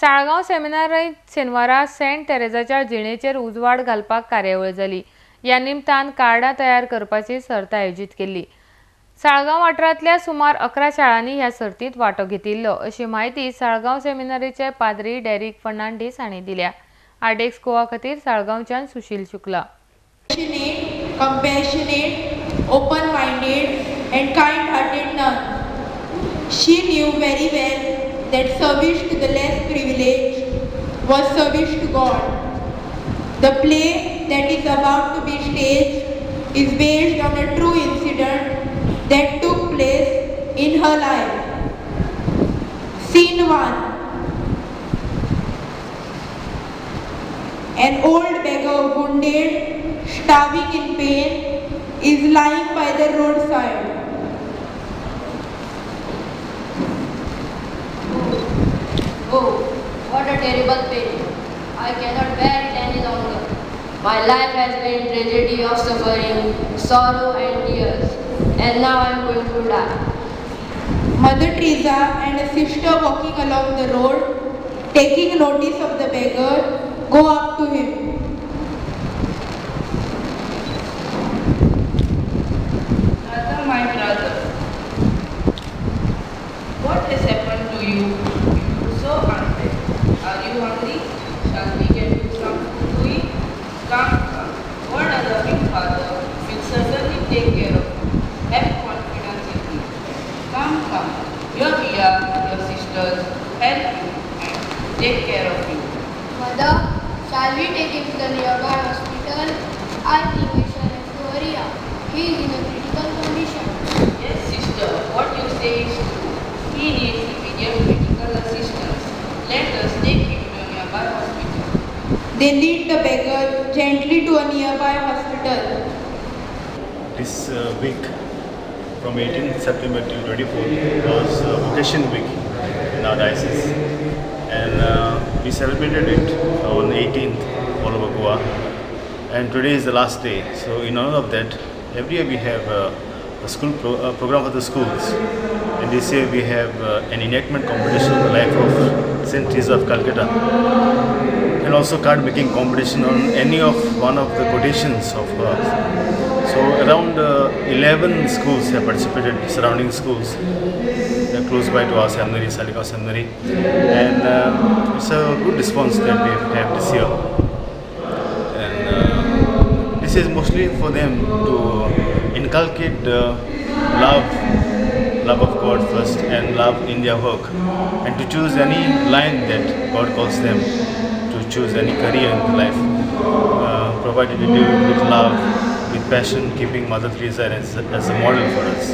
साळगांव सेमिनारीत शेनवारा सेंट तेरेजाच्या जिणेचेर उजवाड घालपाक कार्यावळ जाली। ह्या निमतान कार्डां तयार करपाची सर्त आयोजीत केल्ली। साळगांव वाठारांतल्या सुमार 11 शाळांनी ह्या सर्तीत वांटो घेतिल्लो अशी माहिती साळगांव सेमिनारीचे पाद्री डेरिक फर्नांडीस हांणी दिल्या। आरडेक्स गोवा खातीर साळगांवच्यान सुशील Shukla. Compassionate, open-minded, and kind-hearted nun. She knew very well that service to the less privileged was service to God. The play that is about to be staged is based on a true incident that took place in her life. Scene 1. An old beggar, wounded, starving in pain, is lying by the roadside. Oh, what a terrible pain. I cannot bear it any longer. My life has been tragedy of suffering, sorrow and tears, and now I am going to die. Mother Teresa and a sister walking along the road, taking notice of the beggar, go up to him. My brother, what has happened to you? You look so unfit. Are you hungry? Shall we get you some food to eat? Come, come. What a loving father will certainly take care of you. Have confidence in me. Come, come. Here we are, your sisters, help you and take care of you. Mother, shall we take him to the nearby hospital? I think we shall have to hurry up. He is in a critical condition. Yes, sister, what you say is true. He needs immediate medical assistance. Let us take him to a nearby hospital. They lead the beggar gently to a nearby hospital. This week, from 18th September till 24th, was Vocation Week in our diocese, and we celebrated it on 18th all over Goa, and today is the last day. So in honor of that, every year we have a school program for the schools, and this year we have an enactment competition on the life of Saint Teresa of Calcutta, and also card making competition on any of one of the quotations of hers. So around 11 schools have participated, surrounding schools. They are close by to our seminary, Saligao Seminary, and it's a good response that we have this year. And this is mostly for them to inculcate love of God first, and love in their work, and to choose any line that God calls them to choose, any career in life, provided to do it with love, with passion, keeping Mother Teresa as a model for us.